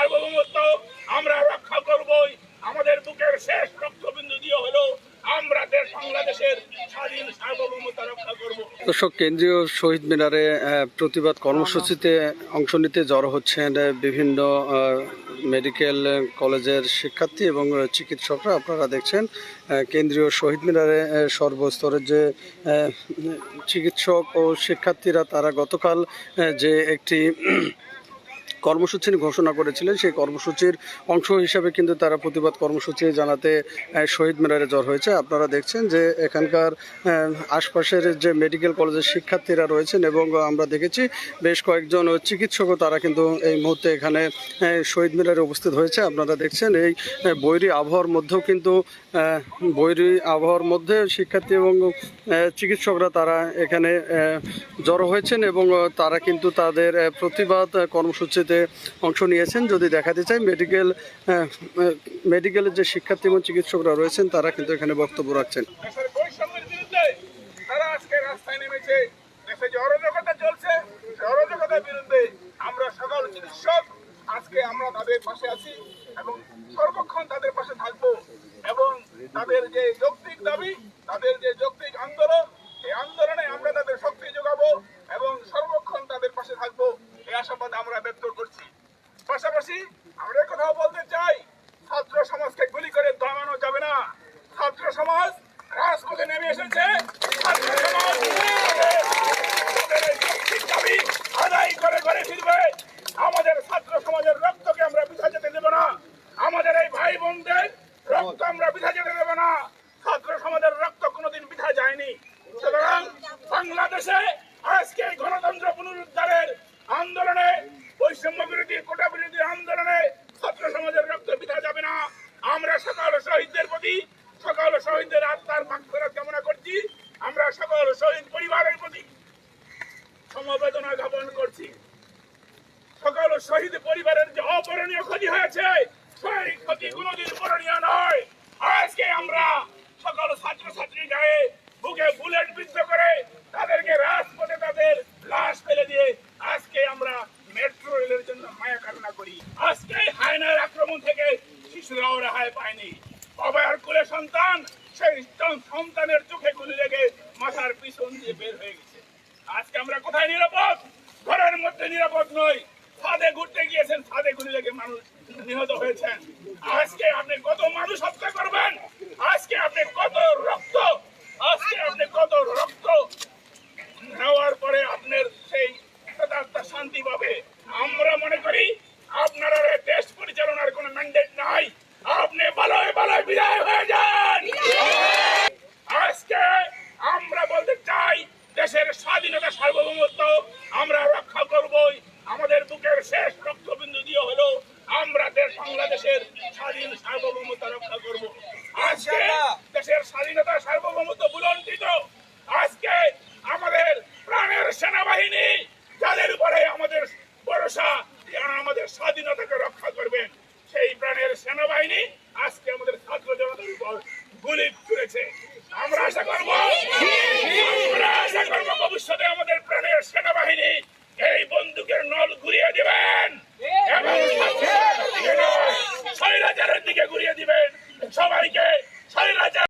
সার্বভৌমত্ব আমরা রক্ষা করবই। আমাদের বুকের শেষ রক্তবিন্দু দিয়ে হলো আমরা দেশ বাংলাদেশের স্বাধীন সার্বভৌমত্ব রক্ষা করব। দর্শক, কেন্দ্রীয় শহীদ মিনারে প্রতিবাদ কর্মসূচিতে অংশ নিতে জড়ো হচ্ছেন বিভিন্ন মেডিকেল কলেজের শিক্ষার্থী এবং চিকিৎসকরা। আপনারা দেখছেন কেন্দ্রীয় শহীদ মিনারে সর্বস্তরের যে চিকিৎসক ও শিক্ষার্থীরা তারা গতকাল যে একটি কর্মসূচি ঘোষণা করেছিলেন, সেই কর্মসূচির অংশ হিসাবে কিন্তু তারা প্রতিবাদ কর্মসূচি জানাতে শহীদ মিনারে জড়ো হয়েছে। আপনারা দেখছেন যে এখানকার আশপাশের যে মেডিকেল কলেজের শিক্ষার্থীরা রয়েছেন এবং আমরা দেখেছি বেশ কয়েকজন চিকিৎসকও তারা কিন্তু এই মুহূর্তে এখানে শহীদ মিনারে উপস্থিত হয়েছে। আপনারা দেখছেন এই বৈরী আবহাওয়ার মধ্যেও কিন্তু শিক্ষার্থী এবং চিকিৎসকরা তারা এখানে জড়ো হয়েছেন এবং তারা কিন্তু তাদের প্রতিবাদ কর্মসূচিতে অংশ নিয়েছেন। যদি দেখাতে চাই মেডিকেলের যে শিক্ষার্থী এবং চিকিৎসকরা রয়েছেন তারা কিন্তু এখানে বক্তব্য রাখছেন। তারা আজকে রাস্তায় নেমেছে। দেশে যে অরাজকতা চলছে সেই অরাজকতার বিরুদ্ধে আমরা সকল চিকিৎসক আজকে আমরা তাদের পাশে আছি এবং সর্বক্ষণ তাদের পাশে থাকবো এবং তাদের যে যৌক্তিক দাবি, তাদের যে যৌক্তিক আন্দোলন, এই আন্দোলনে আমরা তাদের শক্তি যোগাবো এবং সর্বক্ষণ তাদের পাশে থাকবো, এই আশাবাদ আমরা ব্যক্ত করছি। পাশাপাশি আমরা কথাও বলতে চাই, ছাত্র সমাজকে গুলি করে দমানো যাবে না। ছাত্র সমাজ রাজপথে নেমে এসেছে। ছাত্র সমাজ দাবি আদায় করে ঘরে ফিরবে। আমাদের ছাত্র সমাজের রক্তকে আমরা বৃথা যেতে দেব না। আমাদের এই ভাই বোনদের রক্ত আমরা বৃথা যেতে দেব না। ছাত্র সমাজের রক্ত কোনোদিন বৃথা যায়নি। সুতরাং বাংলাদেশে আজকে গণতন্ত্র পুনরুদ্ধারের আন্দোলনে, বৈষম্য বিরোধী, কোটা বিরোধী আন্দোলনে ছাত্র সমাজের রক্ত বৃথা যাবে না। আমরা সকল শহীদদের প্রতি, সকল শহীদদের আত্মার মাগফিরাত কামনা করছি। আমরা সকল শহীদ পরিবারের প্রতি সমবেদনা জ্ঞাপন করছি। সকল শহীদ পরিবারের যে অপূরণীয় ক্ষতি হয়েছে সেই ক্ষতি কোনোদিন পূরণীয় নয়। আজকে আমরা সকল ছাত্রছাত্রী গায়ে বুকে বুলেট বিদ্ধ করে তাদেরকে রাজপথে তাদের লাশ ফেলে দিয়ে আজকে আমরা মেট্রো রেলের জন্য মায়া কামনা করি। আজকে হায়নার আক্রমণ থেকে শিশুরাও রেহাই পায়নি। অভয়ার কোলে সন্তান, সেই সন্তানের চোখে গুলি লেগে মাথার পিছন দিয়ে বের হয়ে গেছে। আজকে আমরা কোথায় নিরাপদ? ঘরের মধ্যে নিরাপদ নই। ছাদে ঘুরতে গিয়েছেন, ছাদে গুলি লেগে মানুষ নিহত হয়েছেন। আজকে আপনি কত মানুষ হত্যা করবেন? আজকে আপনি কত রক্ত নেওয়ার পরে আপনার সেই শান্তি পাবে? আমরা মনে করি আপনার দেশ পরিচালনার কোনো ম্যান্ডেট নাই। আপনি ভালোই বিদায় হয়ে যান। আজকে আমরা বলতে চাই, দেশের স্বাধীনতা সার্বভৌমত্ব আমরা রক্ষা করবই। আমাদের বুকের শেষ রক্তবিন্দু দিয়ে হলো আমরা দেশ বাংলাদেশের স্বাধীন সার্বভৌমত্ব রক্ষা করব। আজকে দেশের স্বাধীনতা সার্বভৌমত্ব বুলন্ডিত। আজকে আমাদের প্রাণের সেনাবাহিনী, যাদের উপরে আমাদের ভরসা, যারা আমাদের স্বাধীনতাকে রক্ষা করবেন, সেই প্রাণের সেনাবাহিনী আজকে আমাদের ছাত্র জনতার উপর গুলি করেছে। আমরা আশা করব ভবিষ্যতে আমাদের প্রাণের সেনাবাহিনী এই বন্দুকের নল ঘুরিয়ে দিবেন এবং